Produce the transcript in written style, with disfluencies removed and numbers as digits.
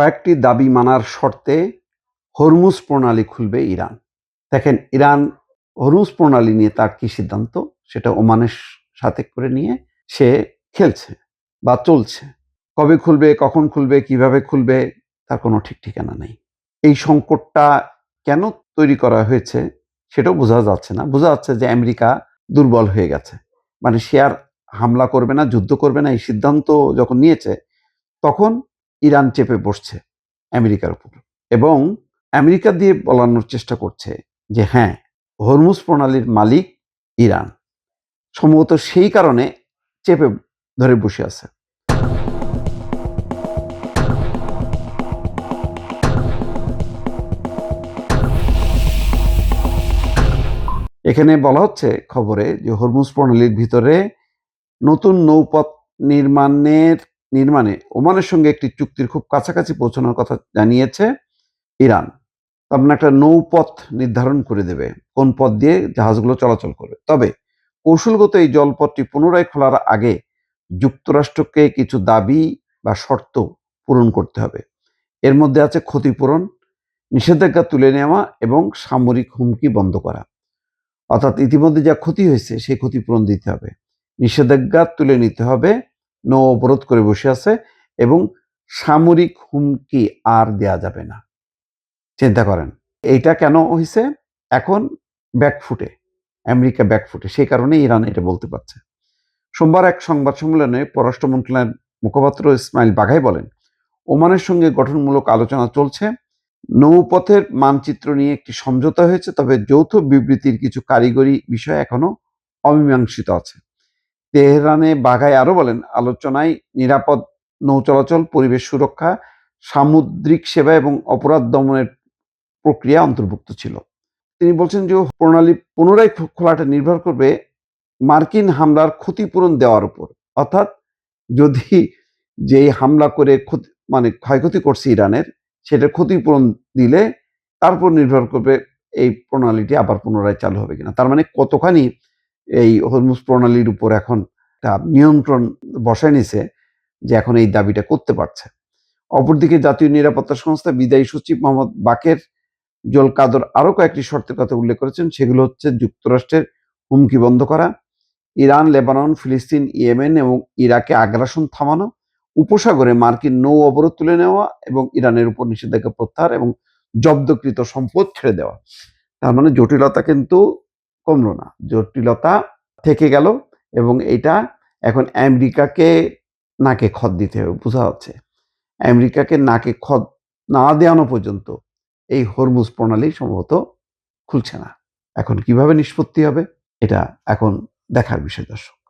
কয়েকটি দাবি মানার শর্তে হরমুজ প্রণালী খুলবে ইরান। দেখেন, ইরান হরমুজ প্রণালী নিয়ে তার কি সিদ্ধান্ত, সেটা ওমানের সাথে করে নিয়ে সে খেলছে বা চলছে। কবে খুলবে, কখন খুলবে, কিভাবে খুলবে, তার কোনো ঠিক ঠিকানা নেই। এই সংকটটা কেন তৈরি করা হয়েছে সেটাও বোঝা যাচ্ছে না। বোঝা যাচ্ছে যে আমেরিকা দুর্বল হয়ে গেছে, মানে সে আর হামলা করবে না, যুদ্ধ করবে না, এই সিদ্ধান্ত যখন নিয়েছে তখন ইরান চেপে বসছে আমেরিকার উপর এবং আমেরিকা দিয়ে বলানোর চেষ্টা করছে যে হ্যাঁ, হরমুজ প্রণালীর মালিক ইরান। সম্ভবত সেই কারণে চেপে ধরে বসে আছে। এখানে বলা হচ্ছে খবরে যে হরমুজ প্রণালীর ভিতরে নতুন নৌপথ নির্মাণে ওমানের সঙ্গে একটি চুক্তির খুব কাছাকাছি পৌঁছানোর কথা জানিয়েছে ইরান। তার মানে একটা নৌপথ নির্ধারণ করে দেবে কোন পথ দিয়ে জাহাজগুলো চলাচল করবে। তবে কৌশলগত এই জলপথটি পুনরায় খোলার আগে যুক্তরাষ্ট্রকে কিছু দাবি বা শর্ত পূরণ করতে হবে। এর মধ্যে আছে ক্ষতিপূরণ, নিষেধাজ্ঞা তুলে নেওয়া এবং সামরিক হুমকি বন্ধ করা। অর্থাৎ ইতিমধ্যে যা ক্ষতি হয়েছে সেই ক্ষতিপূরণ দিতে হবে, নিষেধাজ্ঞা তুলে নিতে হবে, নৌ অবরোধ করে বসে আছে এবং সামরিক হুমকি আর দেয়া যাবে না। চিন্তা করেন এইটা কেন হয়েছে। এখন ব্যাকফুটে, আমেরিকা ব্যাকফুটে, সেই কারণে ইরান এটা বলতে পারছে। সোমবার এক সংবাদ সম্মেলনে পররাষ্ট্র মন্ত্রণালয়ের মুখপাত্র ইসমাইল বাঘাই বলেন, ওমানের সঙ্গে গঠনমূলক আলোচনা চলছে, নৌপথের মানচিত্র নিয়ে একটি সমঝোতা হয়েছে, তবে যৌথ বিবৃতির কিছু কারিগরি বিষয় এখনো অমীমাংসিত আছে। তেহরানে বাঘাই আরো বলেন, আলোচনায় নিরাপদ নৌ চলাচল, পরিবেশ সুরক্ষা, সামুদ্রিক সেবা এবং অপরাধ দমনের প্রক্রিয়া অন্তর্ভুক্ত ছিল। তিনি বলছেন যে প্রণালী পুনরায় খোলাটা নির্ভর করবে মার্কিন হামলার ক্ষতিপূরণ দেওয়ার উপর। অর্থাৎ যদি যেই হামলা করে মানে ক্ষয়ক্ষতি করছে ইরানের, সেটা ক্ষতিপূরণ দিলে তারপর নির্ভর করবে এই প্রণালীটি আবার পুনরায় চালু হবে কিনা। তার মানে কতখানি এই হরমুজ প্রণালীর উপর এখন নিয়ন্ত্রণ বসায় নিছে যে এখন এই দাবিটা করতে পারছে। অপরদিকে জাতীয় নিরাপত্তা সংস্থা বিদায়ী সচিব মোহাম্মদ বাকের জোল কাদর আরো কয়েকটি শর্তের কথা উল্লেখ করেছেন। সেগুলো হচ্ছে যুক্তরাষ্ট্রের হুমকি বন্ধ করা, ইরান, লেবানন, ফিলিস্তিন, ইয়েমেন এবং ইরাকে আগ্রাসন থামানো, উপসাগরে মার্কিন নৌ অবরোধ তুলে নেওয়া এবং ইরানের উপর নিষেধাজ্ঞা প্রত্যাহার এবং জব্দকৃত সম্পদ ছেড়ে দেওয়া। তার মানে জটিলতা কিন্তু কমলো না, জটিলতা থেকে গেল এবং এটা এখন আমেরিকাকে নাকে খত দিতে হবে। বোঝা যাচ্ছে আমেরিকাকে নাকে খত না দেওয়ানো পর্যন্ত এই হরমুজ প্রণালী সম্ভবত খুলছে না। এখন কিভাবে নিষ্পত্তি হবে এটা এখন দেখার বিষয়, দর্শক।